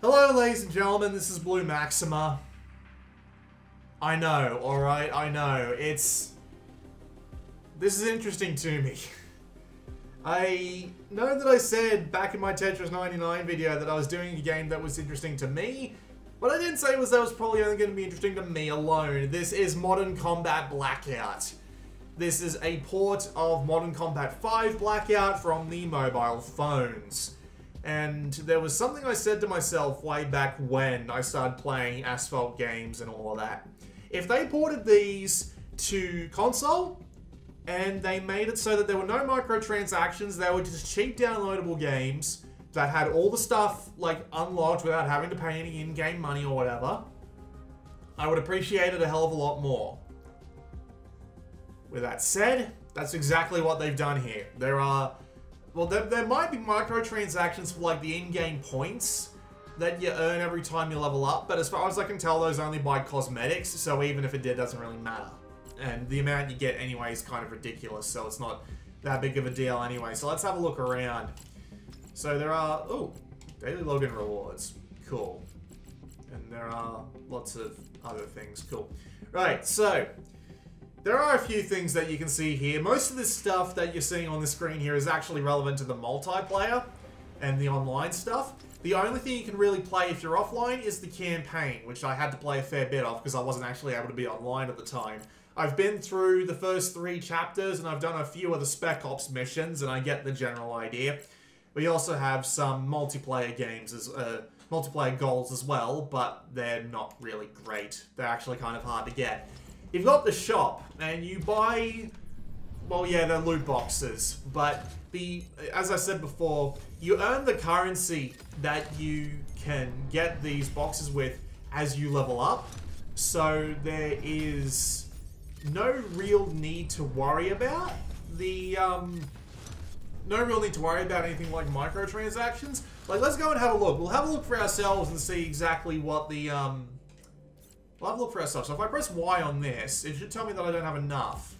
Hello, ladies and gentlemen, this is Blue Maxima. I know, alright, I know. This is interesting to me. I know that I said back in my Tetris 99 video that I was doing a game that was interesting to me. What I didn't say was that was probably only going to be interesting to me alone. This is Modern Combat Blackout. This is a port of Modern Combat 5 Blackout from the mobile phones. And there was something I said to myself way back when I started playing Asphalt games and all of that. If they ported these to console, and they made it so that there were no microtransactions, they were just cheap downloadable games that had all the stuff like unlocked without having to pay any in-game money or whatever, I would appreciate it a hell of a lot more. With that said, that's exactly what they've done here. There might be microtransactions for like the in-game points that you earn every time you level up, but as far as I can tell, those only buy cosmetics, so even if it did, it doesn't really matter. And the amount you get anyway is kind of ridiculous, so it's not that big of a deal anyway. So let's have a look around. So there are, daily login rewards. Cool. And there are lots of other things. Cool. Right, so there are a few things that you can see here. Most of this stuff that you're seeing on the screen here is actually relevant to the multiplayer and the online stuff. The only thing you can really play if you're offline is the campaign, which I had to play a fair bit of because I wasn't actually able to be online at the time. I've been through the first 3 chapters and I've done a few of the Spec Ops missions and I get the general idea. We also have some multiplayer games, multiplayer goals as well, but they're not really great. They're actually kind of hard to get. You've got the shop and you buy, well yeah, they're loot boxes, but as I said before, you earn the currency that you can get these boxes with as you level up. So there is no real need to worry about anything like microtransactions. Like, let's go and have a look. We'll have a look for ourselves and see exactly what the, we'll have a look for ourselves. So if I press Y on this, it should tell me that I don't have enough.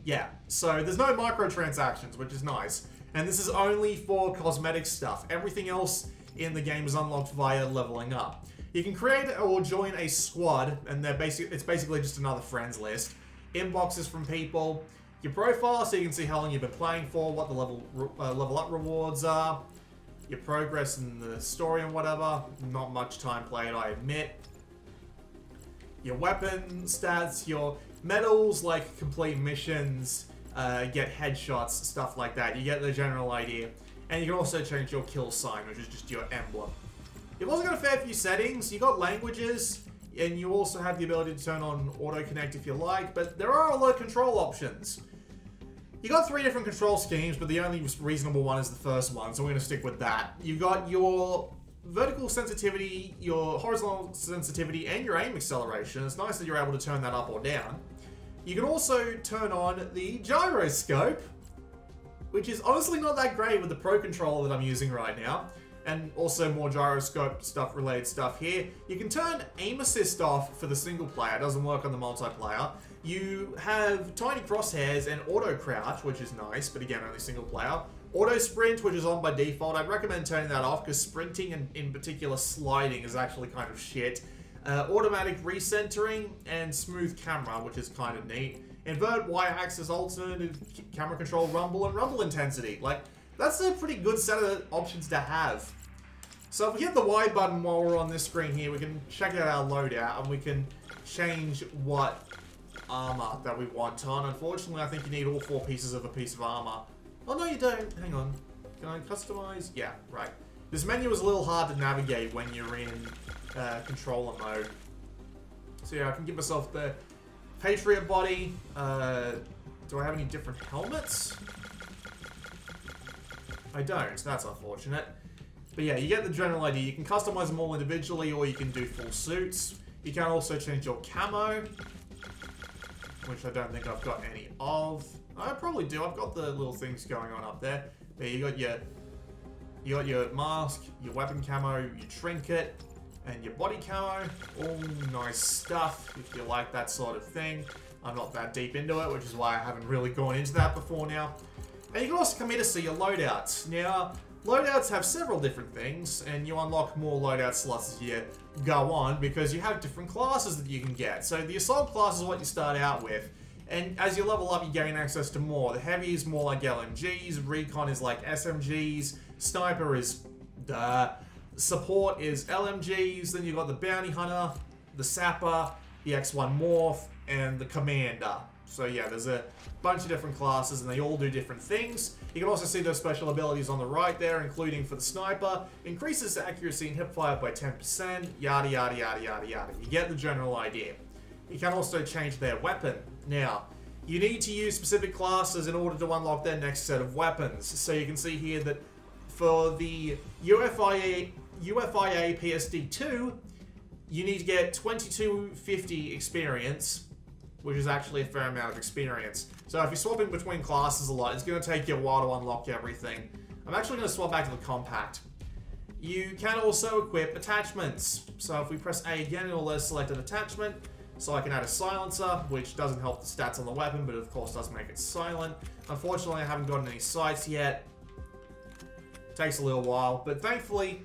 Yeah, so there's no microtransactions, which is nice. And this is only for cosmetic stuff. Everything else in the game is unlocked via leveling up. You can create or join a squad, and it's basically just another friends list. Inboxes from people, your profile, so you can see how long you've been playing for, what the level up rewards are, your progress in the story and whatever. Not much time played, I admit. Your weapon stats, your medals, like complete missions, get headshots, stuff like that. You get the general idea. And you can also change your kill sign, which is just your emblem. You've also got a fair few settings. You got languages, and you also have the ability to turn on auto connect if you like, but there are a lot of control options. You got 3 different control schemes, but the only reasonable one is the first one, so we're going to stick with that. You've got your vertical sensitivity, your horizontal sensitivity, and your aim acceleration. It's nice that you're able to turn that up or down. You can also turn on the gyroscope, which is honestly not that great with the Pro Controller that I'm using right now. And also more gyroscope related stuff here. You can turn aim assist off for the single player. It doesn't work on the multiplayer. You have tiny crosshairs and auto crouch, which is nice, but again, only single player. Auto sprint, which is on by default. I'd recommend turning that off because sprinting and in particular sliding is actually kind of shit. Automatic recentering and smooth camera, which is kind of neat. Invert Y-axis, alternative camera control, rumble, and rumble intensity. Like, that's a pretty good set of options to have. So if we hit the Y button while we're on this screen here, we can check out our loadout and we can change what armor that we want on. Unfortunately, I think you need all 4 pieces of a piece of armor. Oh, no, you don't. Hang on. Can I customize? Yeah, right. This menu is a little hard to navigate when you're in controller mode. So yeah, I can give myself the Patriot body. Do I have any different helmets? I don't. That's unfortunate. But yeah, you get the general idea. You can customize them all individually, or you can do full suits. You can also change your camo, which I don't think I've got any of. I probably do. I've got the little things going on up there. There, you got your mask, your weapon camo, your trinket, and your body camo. All nice stuff if you like that sort of thing. I'm not that deep into it, which is why I haven't really gone into that before now. And you can also come here to see your loadouts. Now, loadouts have several different things, and you unlock more loadout slots as you go on, because you have different classes that you can get. So the assault class is what you start out with, and as you level up, you gain access to more. The heavy is more like LMGs, recon is like SMGs, sniper is support is LMGs, then you've got the bounty hunter, the sapper, the X1 morph, and the commander. So yeah, there's a bunch of different classes, and they all do different things. You can also see those special abilities on the right there, including for the sniper, increases accuracy and hipfire by 10%, yada yada yada yada yada. You get the general idea. You can also change their weapon. Now, you need to use specific classes in order to unlock their next set of weapons. So you can see here that for the UFIA PSD2, you need to get 2250 experience, which is actually a fair amount of experience. So if you're swapping between classes a lot, it's going to take you a while to unlock everything. I'm actually going to swap back to the compact. You can also equip attachments. So if we press A again, it'll let us select an attachment. So I can add a silencer, which doesn't help the stats on the weapon, but of course does make it silent. Unfortunately, I haven't gotten any sights yet. Takes a little while, but thankfully,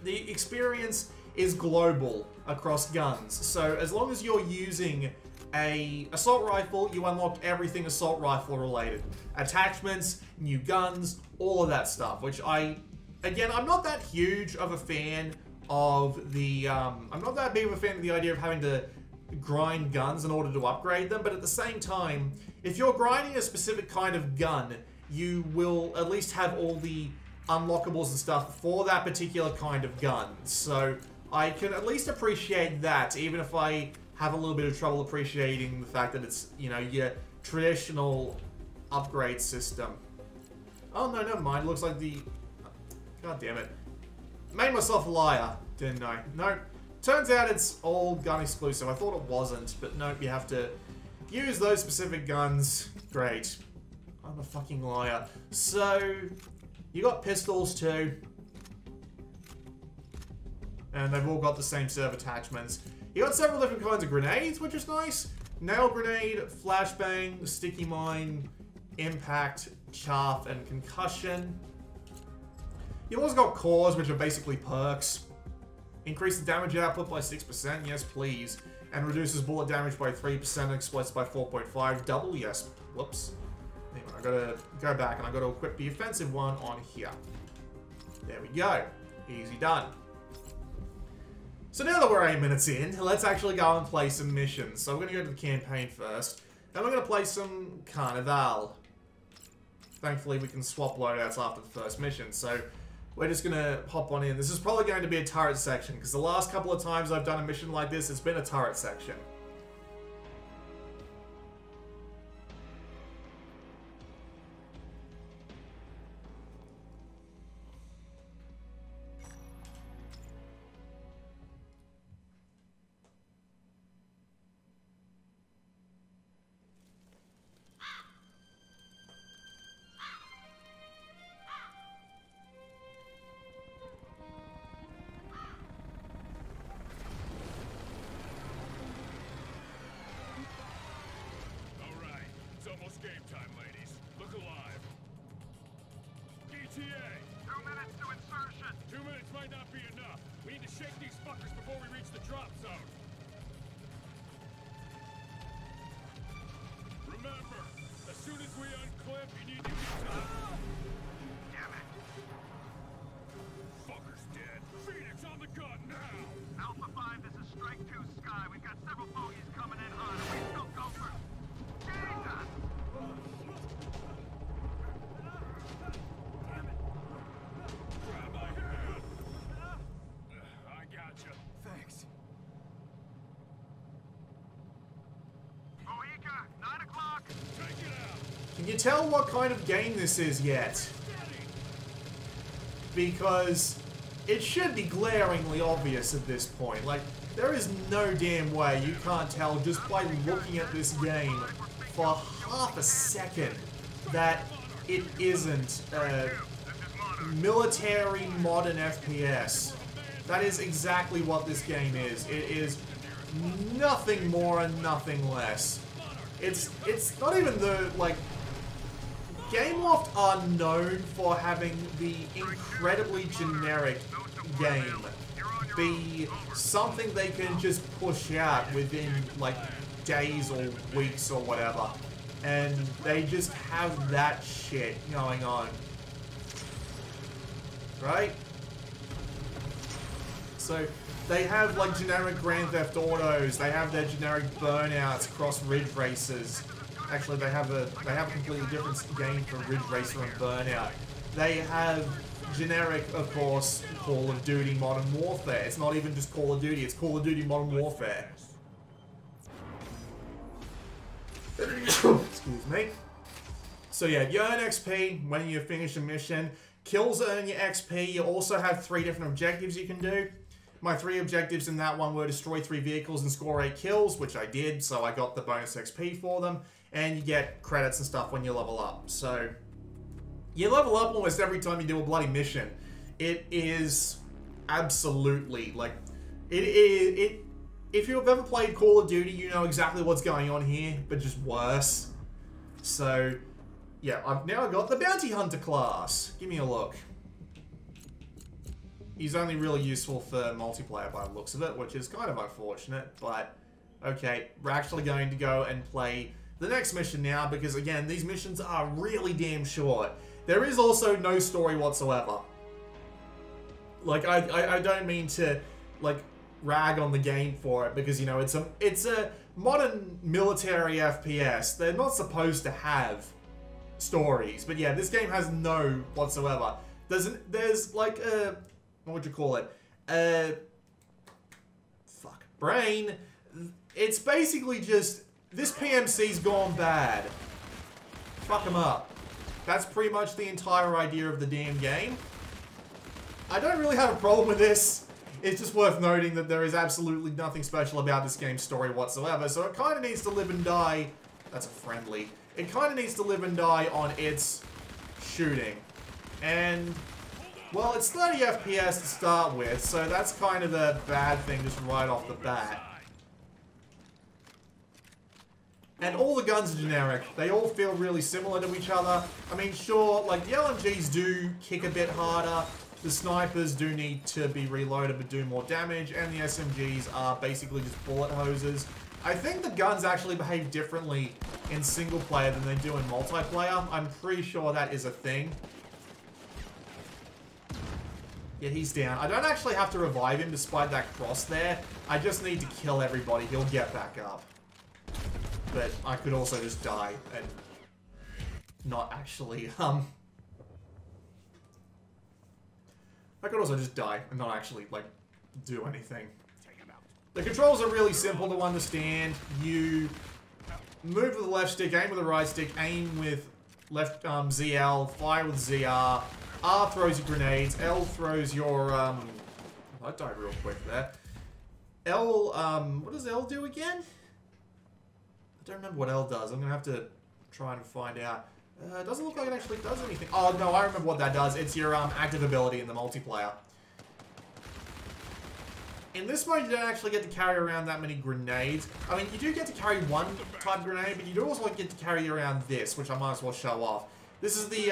the experience is global across guns. So as long as you're using a assault rifle, you unlock everything assault rifle related. Attachments, new guns, all of that stuff, which again, I'm not that huge of a fan of the, I'm not that big of a fan of the idea of having to grind guns in order to upgrade them, but at the same time, if you're grinding a specific kind of gun, you will at least have all the unlockables and stuff for that particular kind of gun. So I can at least appreciate that, even if I have a little bit of trouble appreciating the fact that it's, you know, your traditional upgrade system. Oh no, never mind. Looks like the... God damn it. Made myself a liar, didn't I? No. Turns out it's all gun exclusive. I thought it wasn't, but nope, you have to use those specific guns. Great. I'm a fucking liar. So, you got pistols too. And they've all got the same set of attachments. You got several different kinds of grenades, which is nice. Nail grenade, flashbang, sticky mine, impact, chaff, and concussion. You've also got cores, which are basically perks. Increase the damage output by 6%, yes please. And reduces bullet damage by 3% and explosives by 4.5. Double, yes. Whoops. Hang on, I gotta go back and I gotta equip the offensive one on here. There we go. Easy done. So now that we're 8 minutes in, let's actually go and play some missions. So we're gonna go to the campaign first. Then we're gonna play some Carnival. Thankfully we can swap loadouts after the first mission, so we're just gonna hop on in. This is probably going to be a turret section, because the last couple of times I've done a mission like this, it's been a turret section. Game time, ladies. Look alive. ETA! 2 minutes to insertion. 2 minutes might not be enough. We need to shake these fuckers before we reach the drop zone. Remember, as soon as we unclip, you need to get to the... Damn it. Fucker's dead. Phoenix on the gun now! Alpha 5, this is Strike 2 Sky. We've got several bogeys coming in hot. We still go for... Jesus! Grab my hand! I gotcha. Thanks. Moika, 9 o'clock! Take it out! Can you tell what kind of game this is yet? Because it should be glaringly obvious at this point. Like, there is no damn way you can't tell just by looking at this game for half a second that it isn't a military modern FPS. That is exactly what this game is. It is nothing more and nothing less. It's not even the, like, Gameloft are known for having the incredibly generic game be something they can just push out within, like, days or weeks or whatever. And they just have that shit going on. Right? So, they have, like, generic Grand Theft Autos, they have their generic Burnouts, Cross Ridge Races. Actually, they have a completely different game for Ridge Racer and Burnout. They have generic, of course, Call of Duty Modern Warfare. It's not even just Call of Duty, it's Call of Duty Modern Warfare. Excuse me. So yeah, you earn XP when you finish a mission. Kills earn you XP. You also have 3 different objectives you can do. My 3 objectives in that one were destroy 3 vehicles and score 8 kills, which I did, so I got the bonus XP for them. And you get credits and stuff when you level up. So, you level up almost every time you do a bloody mission. It is absolutely, like, if you've ever played Call of Duty, you know exactly what's going on here, but just worse. So, yeah, I've now got the Bounty Hunter class. Give me a look. He's only really useful for multiplayer by the looks of it, which is kind of unfortunate, but okay, we're actually going to go and play the next mission now, because again, these missions are really damn short. There is also no story whatsoever. Like, I don't mean to, like, rag on the game for it, because, you know, it's a modern military FPS. They're not supposed to have stories, but yeah, this game has no whatsoever. There's like a, what would you call it? Brain. It's basically just, this PMC's gone bad. Fuck them up. That's pretty much the entire idea of the damn game. I don't really have a problem with this. It's just worth noting that there is absolutely nothing special about this game's story whatsoever, so it kind of needs to live and die. That's a friendly. It kind of needs to live and die on its shooting. And, well, it's 30 FPS to start with, so that's kind of a bad thing just right off the bat. And all the guns are generic. They all feel really similar to each other. I mean, sure, like, the LMGs do kick a bit harder. The snipers do need to be reloaded but do more damage. And the SMGs are basically just bullet hoses. I think the guns actually behave differently in single player than they do in multiplayer. I'm pretty sure that is a thing. Yeah, he's down. I don't actually have to revive him despite that cross there. I just need to kill everybody. He'll get back up. But I could also just die and not actually, I could also just die and not actually, like, do anything. The controls are really simple to understand. You move with the left stick, aim with the right stick, aim with left ZL, fire with ZR. R throws your grenades, L throws your, I died real quick there. L, what does L do again? I don't remember what L does. I'm going to have to try and find out. It doesn't look like it actually does anything. Oh, no, I remember what that does. It's your active ability in the multiplayer. In this mode, you don't actually get to carry around that many grenades. I mean, you do get to carry one type of grenade, but you do also get to carry around this, which I might as well show off. This is the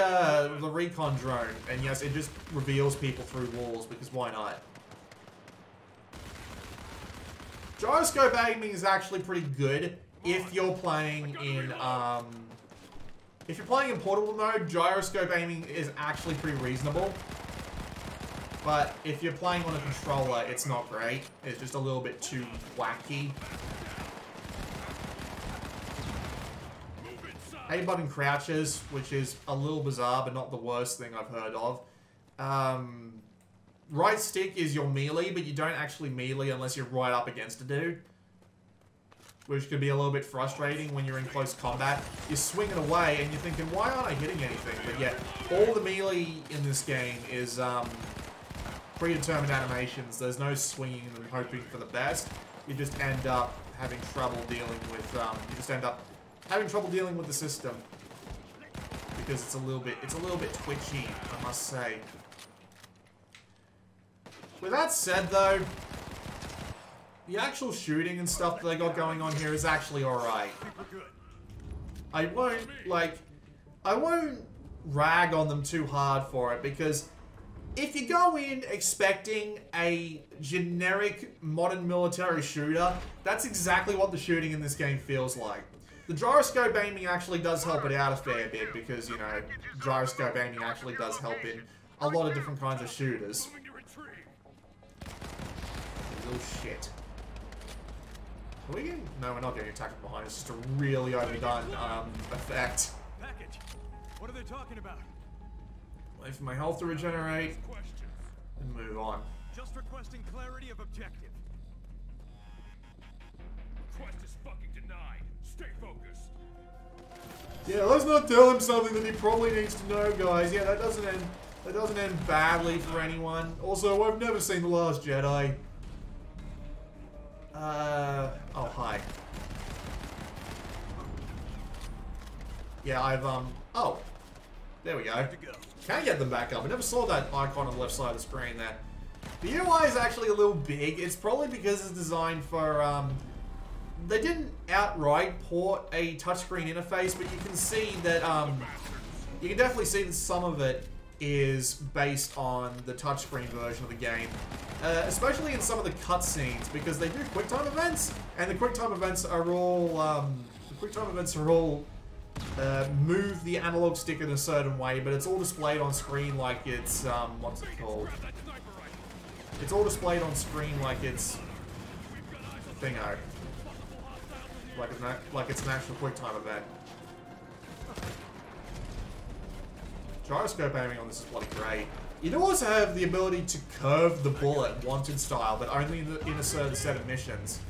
recon drone, and yes, it just reveals people through walls, because why not? Gyroscope aiming is actually pretty good if you're playing in, if you're playing in portable mode. Gyroscope aiming is actually pretty reasonable. But if you're playing on a controller, it's not great. It's just a little bit too wacky. A button crouches, which is a little bizarre, but not the worst thing I've heard of. Right stick is your melee, but you don't actually melee unless you're right up against a dude. Which could be a little bit frustrating when you're in close combat. You're swinging away and you're thinking, why aren't I hitting anything? But yeah, all the melee in this game is predetermined animations. There's no swinging and hoping for the best. You just end up having trouble dealing with, the system. Because it's a little bit twitchy, I must say. With that said though, the actual shooting and stuff that they got going on here is actually alright. I I won't rag on them too hard for it, because if you go in expecting a generic modern military shooter, that's exactly what the shooting in this game feels like. The gyroscope aiming actually does help it out a fair bit, because, you know, gyroscope aiming actually does help in a lot of different kinds of shooters. Little shit. Are we getting... No, we're not getting attacked behind. It's just a really overdone effect. Package. What are they talking about? Wait for my health to regenerate. And move on. Just requesting clarity of objective. Request is fucking denied. Stay focused. Yeah, let's not tell him something that he probably needs to know, guys. Yeah, that doesn't end badly for anyone. Also, I've never seen The Last Jedi. Oh, hi. Yeah, oh. There we go. Can get them back up. I never saw that icon on the left side of the screen there. The UI is actually a little big. It's probably because it's designed for, they didn't outright port a touchscreen interface, but you can see that, you can definitely see that some of it is based on the touchscreen version of the game. Especially in some of the cutscenes, because they do QuickTime events, and the QuickTime events are all, move the analog stick in a certain way, but it's all displayed on screen like it's, what's it called? It's all displayed on screen like it's thingo. Like it's an actual QuickTime event. Gyroscope aiming on this is bloody great. You do also have the ability to curve the bullet, wanted style, but only in a certain set of missions.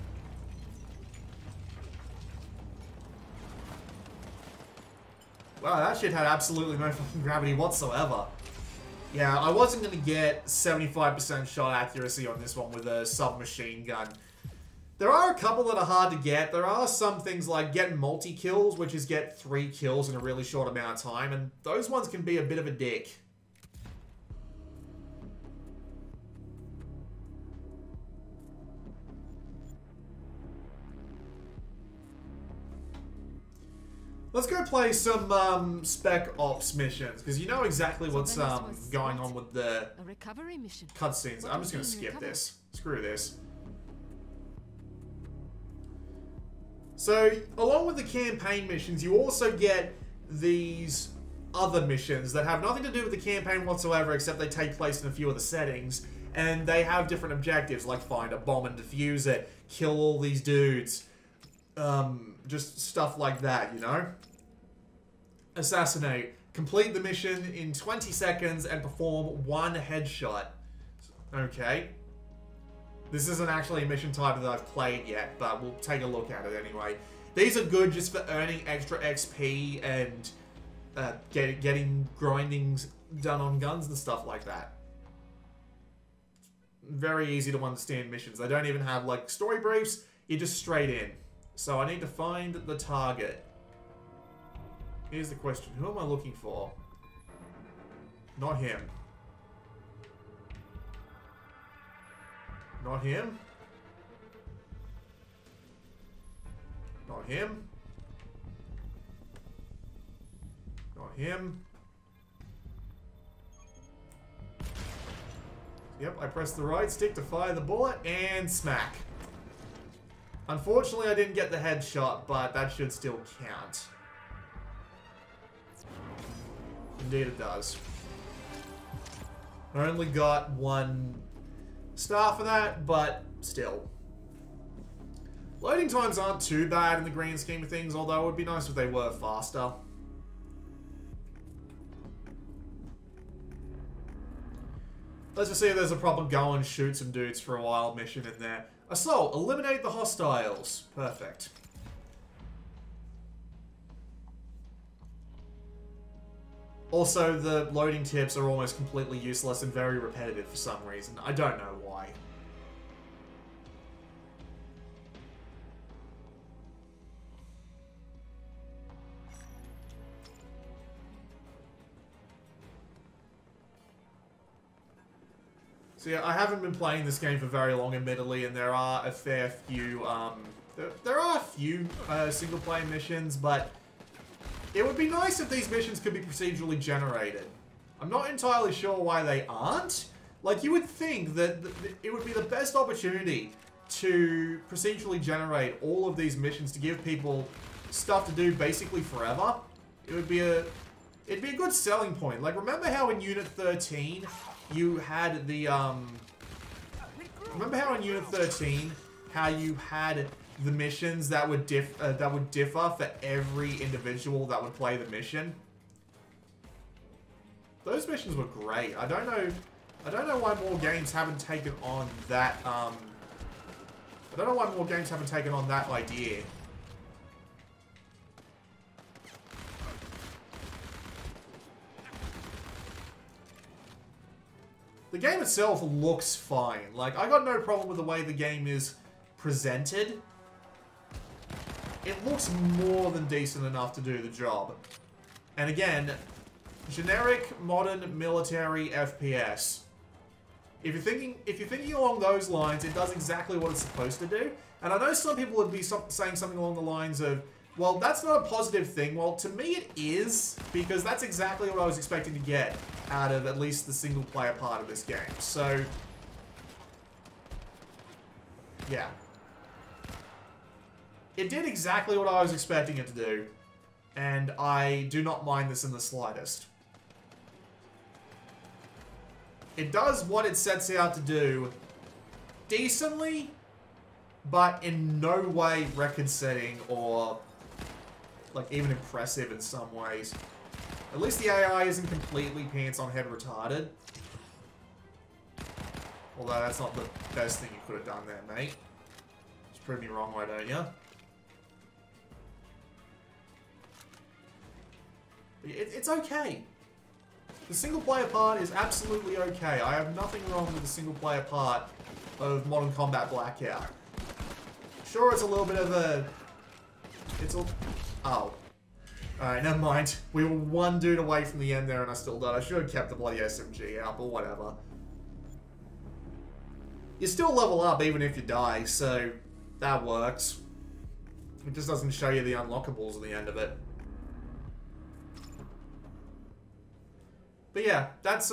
Wow, that shit had absolutely no fucking gravity whatsoever. Yeah, I wasn't going to get 75% shot accuracy on this one with a submachine gun. There are a couple that are hard to get. There are some things like getting multi-kills, which is get 3 kills in a really short amount of time, and those ones can be a bit of a dick. Let's go play some Spec Ops missions, because you know exactly what's going on with the cutscenes. I'm just going to skip this. Screw this. So, along with the campaign missions, you also get these other missions that have nothing to do with the campaign whatsoever, except they take place in a few of the settings, and they have different objectives, like find a bomb and defuse it, kill all these dudes, just stuff like that, you know? Assassinate. Complete the mission in 20 seconds and perform 1 headshot. Okay. This isn't actually a mission type that I've played yet, but we'll take a look at it anyway. These are good just for earning extra XP and getting grindings done on guns and stuff like that. Very easy to understand missions. They don't even have, like, story briefs. You're just straight in. So I need to find the target. Here's the question. Who am I looking for? Not him. Not him. Not him. Not him. Yep, I pressed the right stick to fire the bullet, and smack. Unfortunately, I didn't get the headshot, but that should still count. Indeed it does. I only got 1 star for that, but still. Loading times aren't too bad in the grand scheme of things, although it would be nice if they were faster. Let's just see if there's a proper go and shoot some dudes for a while mission in there. Assault, eliminate the hostiles. Perfect. Also, the loading tips are almost completely useless and very repetitive for some reason. I don't know why. So yeah, I haven't been playing this game for very long, admittedly, and there are a fair few, there are a few single-player missions, but It would be nice if these missions could be procedurally generated. I'm not entirely sure why they aren't. Like, you would think that it would be the best opportunity to procedurally generate all of these missions to give people stuff to do basically forever. It'd be a good selling point. Like, remember how in Unit 13 you had the remember how in Unit 13 how you had the missions that would differ for every individual that would play the mission? Those missions were great. I don't know why more games haven't taken on that I don't know why more games haven't taken on that idea. The game itself looks fine. Like, I got no problem with the way the game is presented. It looks more than decent enough to do the job. And again, generic, modern, military FPS. If you're thinking along those lines, it does exactly what it's supposed to do. And I know some people would be saying something along the lines of, well, that's not a positive thing. Well, to me it is, because that's exactly what I was expecting to get out of at least the single-player part of this game. So, yeah. It did exactly what I was expecting it to do, and I do not mind this in the slightest. It does what it sets out to do decently, but in no way record-setting or, like, even impressive in some ways. At least the AI isn't completely pants-on-head retarded. Although that's not the best thing you could have done there, mate. Just prove me wrong, why don't you? It's okay. The single-player part is absolutely okay. I have nothing wrong with the single-player part of Modern Combat Blackout. Sure, it's a little bit of a... Oh. Alright, never mind. We were one dude away from the end there and I still died. I should have kept the bloody SMG out, but whatever. You still level up even if you die, so that works. It just doesn't show you the unlockables at the end of it. But yeah, that's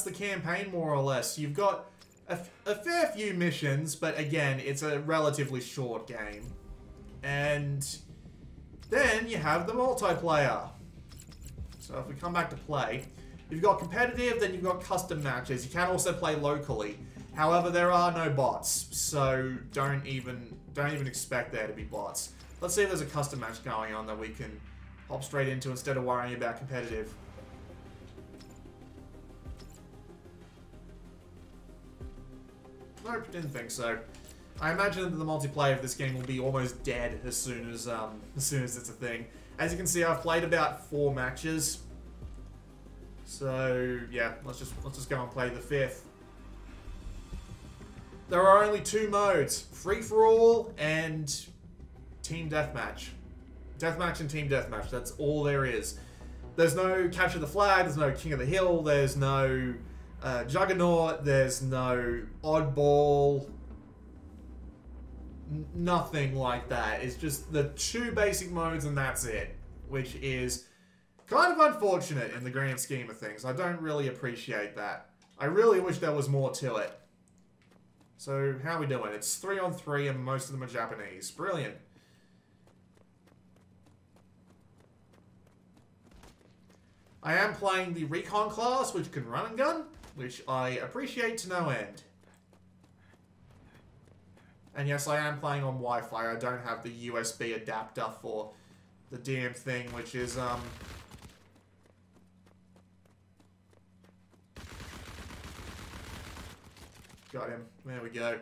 the campaign more or less. You've got a fair few missions, but again, it's a relatively short game. And then you have the multiplayer. So if we come back to play, you've got competitive, then you've got custom matches. You can also play locally. However, there are no bots, so don't even expect there to be bots. Let's see if there's a custom match going on that we can hop straight into instead of worrying about competitive. Nope, didn't think so. I imagine that the multiplayer of this game will be almost dead as soon as it's a thing. As you can see, I've played about 4 matches. So yeah, let's just go and play the 5th. There are only 2 modes: free for all and team deathmatch. Deathmatch and team deathmatch. That's all there is. There's no capture the flag. There's no king of the hill. There's no Juggernaut, there's no oddball, nothing like that. It's just the 2 basic modes and that's it, which is kind of unfortunate in the grand scheme of things. I don't really appreciate that. I really wish there was more to it. So, how are we doing? It's 3-on-3 and most of them are Japanese. Brilliant. I am playing the Recon class, which can run and gun, which I appreciate to no end. And yes, I am playing on Wi-Fi. I don't have the USB adapter for the damn thing, which is, got him. There we go.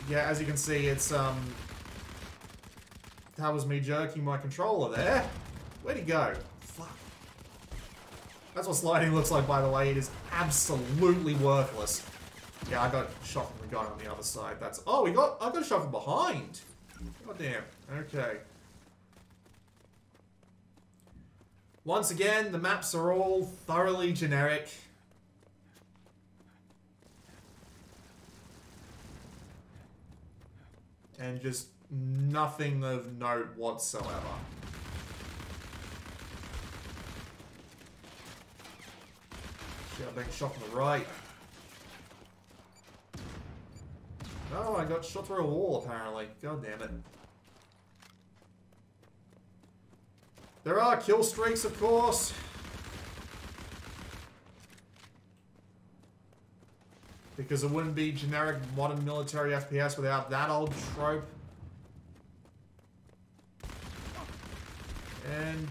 Yeah, as you can see, it's, that was me jerking my controller there. Where'd he go? Fuck. That's what sliding looks like, by the way. It is absolutely worthless. Yeah, I got shot from the guy on the other side. That's... Oh, I got shot from behind. God damn. Okay. Once again, the maps are all thoroughly generic. And just nothing of note whatsoever. Shit, I'm being shot from the right. Oh, I got shot through a wall, apparently. God damn it. There are kill streaks, of course. Because it wouldn't be generic modern military FPS without that old trope. And,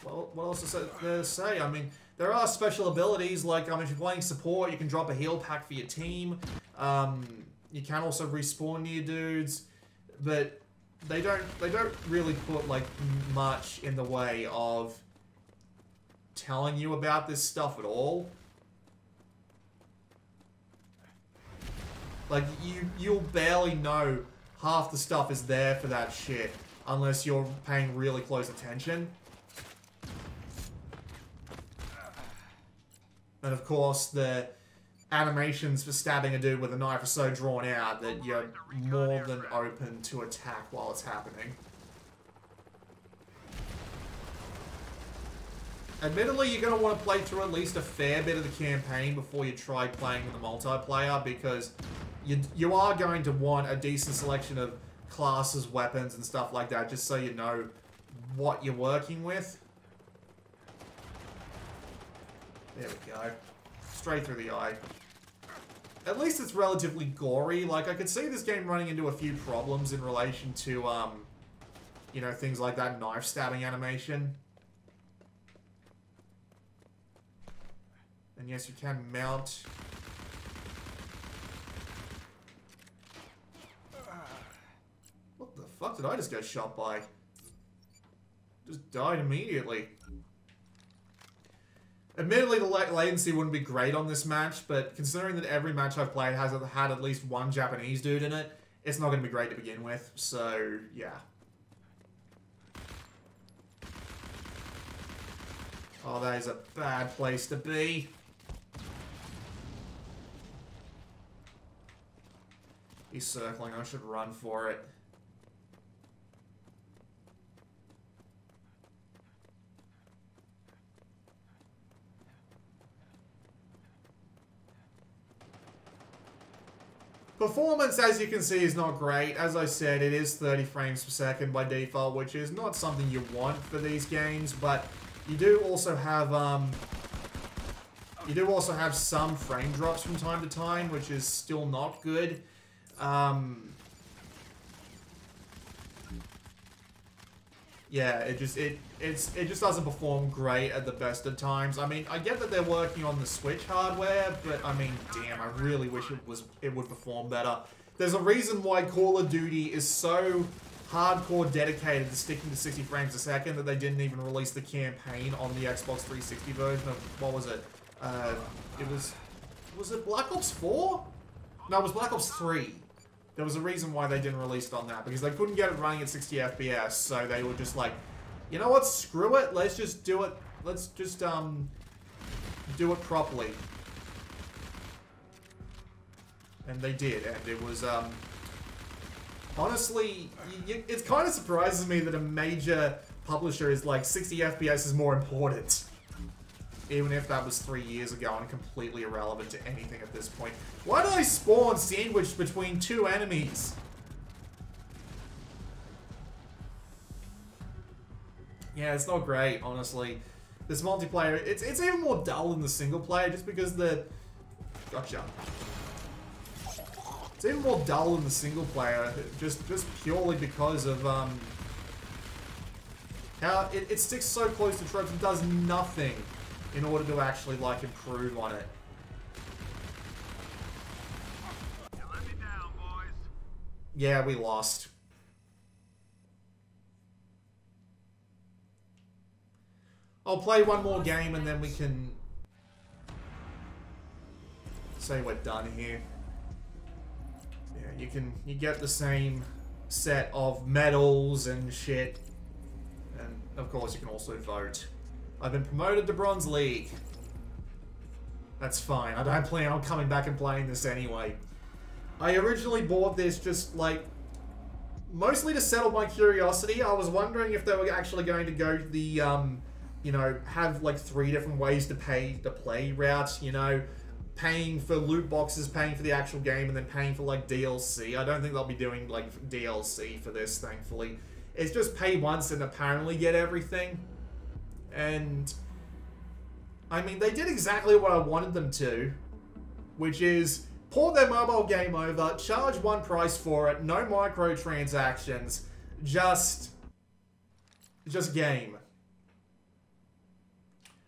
well, what else is there to say? I mean, there are special abilities, like, if you're playing support, you can drop a heal pack for your team. You can also respawn your dudes, but they don't really put, like, much in the way of telling you about this stuff at all. Like, you'll barely know half the stuff is there for that shit unless you're paying really close attention. And of course, the animations for stabbing a dude with a knife are so drawn out that you're more than open to attack while it's happening. Admittedly, you're going to want to play through at least a fair bit of the campaign before you try playing in the multiplayer, because you are going to want a decent selection of classes, weapons, and stuff like that, just so you know what you're working with. There we go. Straight through the eye. At least it's relatively gory. Like, I could see this game running into a few problems in relation to, you know, things like that knife stabbing animation. And yes, you can mount. What the fuck did I just get shot by? Just died immediately. Admittedly, the latency wouldn't be great on this match, but considering that every match I've played has had at least one Japanese dude in it, it's not going to be great to begin with, so yeah. Oh, that is a bad place to be. He's circling, I should run for it. Performance, as you can see, is not great. As I said, it is 30 frames per second by default, which is not something you want for these games, but you do also have some frame drops from time to time, which is still not good. Yeah, it just doesn't perform great at the best of times. I mean, I get that they're working on the Switch hardware, but I mean, damn, I really wish it would perform better. There's a reason why Call of Duty is so hardcore dedicated to sticking to 60 frames a second that they didn't even release the campaign on the Xbox 360 version of, what was it? Was it Black Ops 4? No, it was Black Ops 3. There was a reason why they didn't release it on that, because they couldn't get it running at 60 FPS, so they were just like, you know what, screw it, let's just do it, do it properly. And they did, and it was, honestly, it kind of surprises me that a major publisher is like, 60 FPS is more important. Even if that was 3 years ago and completely irrelevant to anything at this point. Why did I spawn sandwiched between two enemies? Yeah, it's not great, honestly. This multiplayer, it's even more dull than the single player just because the... Gotcha. It's even more dull than the single player, just purely because of, how it sticks so close to tropes and does nothing in order to actually, like, improve on it. Let me down, boys. Yeah, we lost. I'll play one more game and then we can say we're done here. Yeah, you get the same set of medals and shit. And, of course, you can also vote. I've been promoted to Bronze League. That's fine. I don't plan on coming back and playing this anyway. I originally bought this just, like, mostly to settle my curiosity. I was wondering if they were actually going to go the, you know, have, like, 3 different ways to play route, you know, paying for loot boxes, paying for the actual game, and then paying for, like, DLC. I don't think they'll be doing, like, DLC for this, thankfully. It's just pay once and apparently get everything. And, I mean, they did exactly what I wanted them to, which is port their mobile game over, charge one price for it, no microtransactions, just game.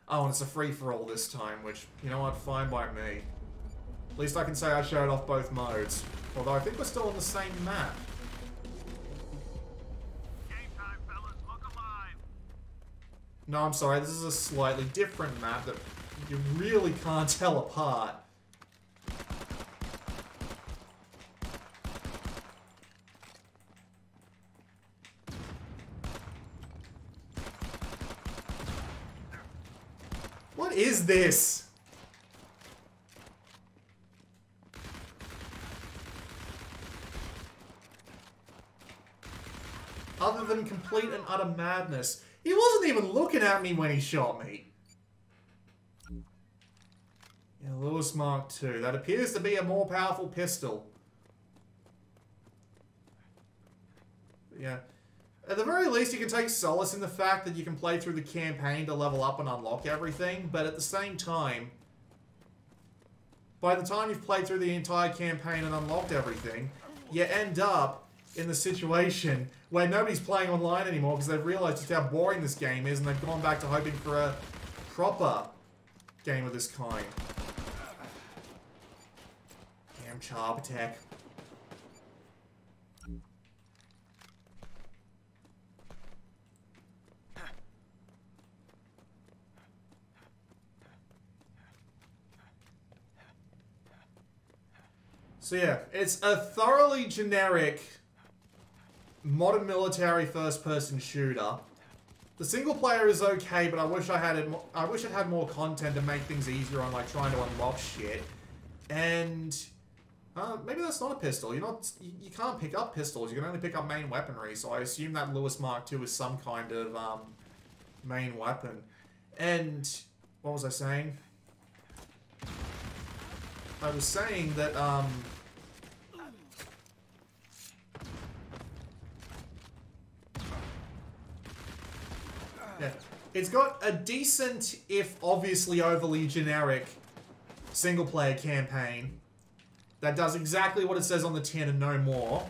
Oh, and it's a free-for-all this time, which, you know what, fine by me. At least I can say I showed off both modes. Although I think we're still on the same map. Game time, fellas. Look alive. No, I'm sorry, this is a slightly different map that you really can't tell apart. What is this? Other than complete and utter madness. He wasn't even looking at me when he shot me. Yeah, Lewis Mark II. That appears to be a more powerful pistol. Yeah. At the very least, you can take solace in the fact that you can play through the campaign to level up and unlock everything, but at the same time, by the time you've played through the entire campaign and unlocked everything, you end up in the situation where nobody's playing online anymore because they've realized just how boring this game is and they've gone back to hoping for a proper game of this kind. Damn Charbatek. So yeah, it's a thoroughly generic modern military first-person shooter. The single player is okay, but I wish it had more content to make things easier on like trying to unlock shit. And maybe that's not a pistol. You can't pick up pistols. You can only pick up main weaponry. So I assume that Lewis Mark II is some kind of main weapon. And what was I saying? I was saying that yeah, it's got a decent, if obviously overly generic, single-player campaign that does exactly what it says on the tin and no more.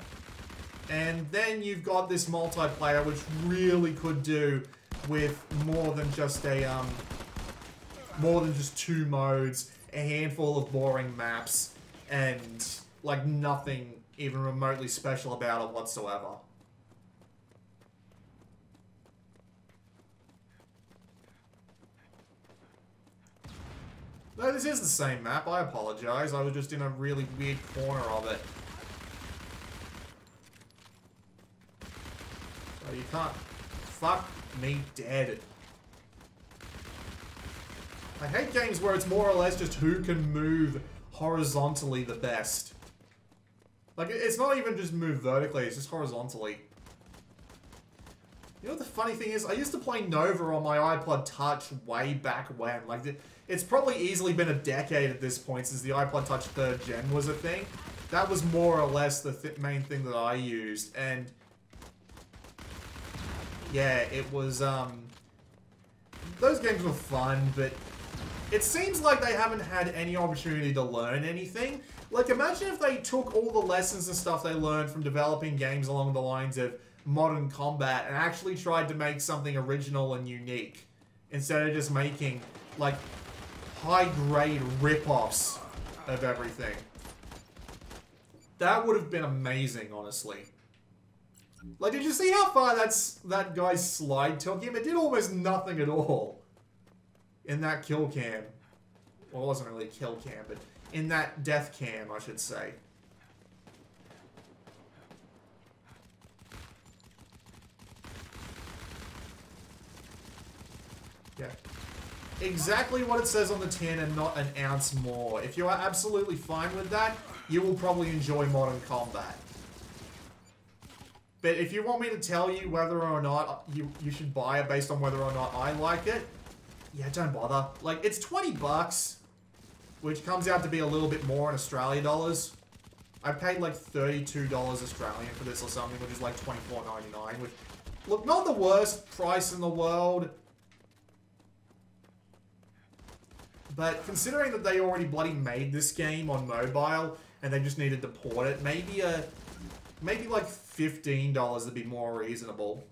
And then you've got this multiplayer, which really could do with more than just a more than just 2 modes, a handful of boring maps, and like nothing even remotely special about it whatsoever. No, this is the same map. I apologize. I was just in a really weird corner of it. So you can't... Fuck me dead. I hate games where it's more or less just who can move horizontally the best. Like, it's not even just move vertically, it's just horizontally. You know what the funny thing is? I used to play Nova on my iPod Touch way back when. Like, it's probably easily been a decade at this point since the iPod Touch 3rd gen was a thing. That was more or less the main thing that I used, and... yeah, it was, those games were fun, but... it seems like they haven't had any opportunity to learn anything. Like, imagine if they took all the lessons and stuff they learned from developing games along the lines of modern combat and actually tried to make something original and unique. Instead of just making, like, high-grade rip-offs of everything. That would have been amazing, honestly. Like, did you see how far that guy's slide took him? It did almost nothing at all. In that kill cam. Well, it wasn't really a kill cam, but in that death cam, I should say. Yeah. exactly what it says on the tin and not an ounce more. If you are absolutely fine with that, you will probably enjoy Modern Combat. But if you want me to tell you whether or not you should buy it based on whether or not I like it, yeah, don't bother. Like, it's 20 bucks, which comes out to be a little bit more in Australia dollars. I paid like $32 Australian for this or something, which is like $24.99, which, look, not the worst price in the world. But considering that they already bloody made this game on mobile and they just needed to port it, maybe like $15 would be more reasonable.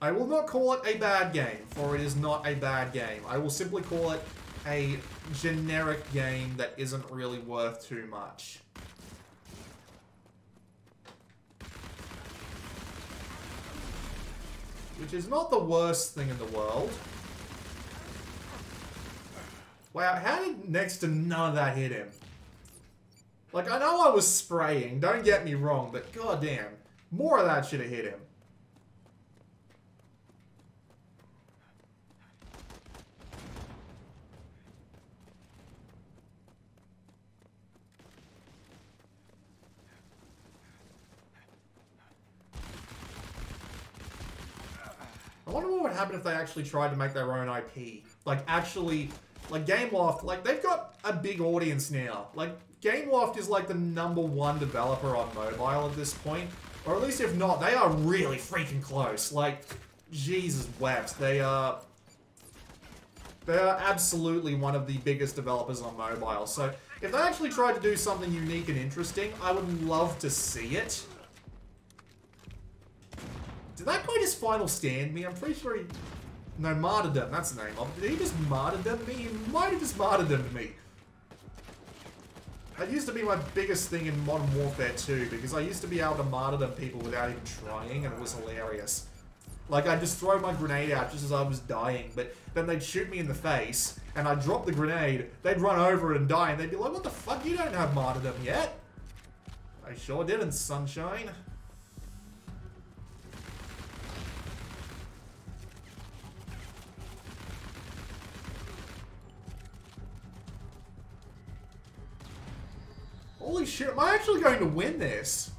I will not call it a bad game, for it is not a bad game. I will simply call it a generic game that isn't really worth too much. Which is not the worst thing in the world. Wow, how did next to none of that hit him? Like, I know I was spraying, don't get me wrong, but goddamn, more of that should have hit him. I wonder what would happen if they actually tried to make their own IP. Like, actually, like, Gameloft, like, they've got a big audience now. Like, Gameloft is, like, the #1 developer on mobile at this point. Or at least if not, they are really freaking close. Like, Jesus wept. They are absolutely one of the biggest developers on mobile. So, if they actually tried to do something unique and interesting, I would love to see it. Did that guy just final stand me? I'm pretty sure he... No, martyrdom, that's the name of it. Did he just martyrdom me? He might have just martyrdomed me. That used to be my biggest thing in Modern Warfare 2, because I used to be able to martyrdom people without even trying, and it was hilarious. Like, I'd just throw my grenade out just as I was dying, but then they'd shoot me in the face, and I'd drop the grenade, they'd run over it and die, and they'd be like, what the fuck, you don't have martyrdom yet? I sure didn't, sunshine. Holy shit, am I actually going to win this?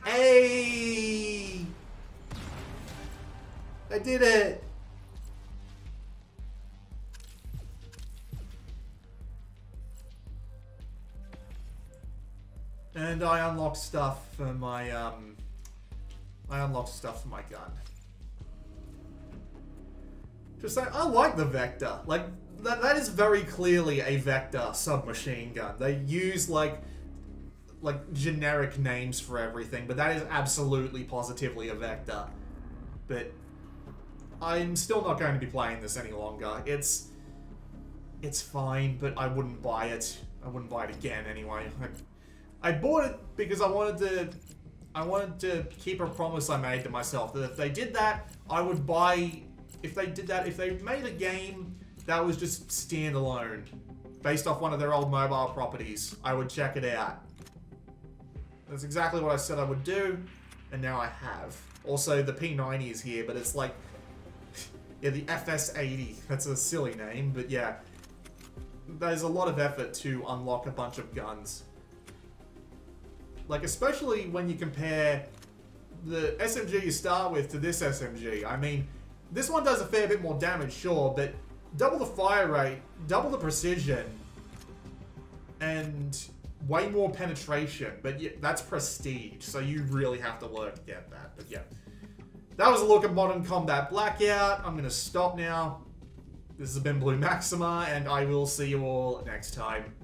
Hey! I did it! And I unlocked stuff for my, I unlocked stuff for my gun. Just saying, I like the Vector. Like, that is very clearly a Vector submachine gun. They use, like generic names for everything, but that is absolutely, positively a Vector. But I'm still not going to be playing this any longer. It's fine, but I wouldn't buy it. I wouldn't buy it again anyway. I bought it because I wanted to keep a promise I made to myself that if they did that, I would buy... If they did that, if they made a game that was just standalone, based off one of their old mobile properties, I would check it out. That's exactly what I said I would do, and now I have. Also, the P90 is here, but it's like... Yeah, the FS80. That's a silly name, but yeah. There's a lot of effort to unlock a bunch of guns. Like, especially when you compare the SMG you start with to this SMG. I mean, this one does a fair bit more damage, sure, but double the fire rate, double the precision, and way more penetration. But yeah, that's prestige, so you really have to work to get that. But yeah, that was a look at Modern Combat Blackout. I'm going to stop now. This has been Blue Maxima, and I will see you all next time.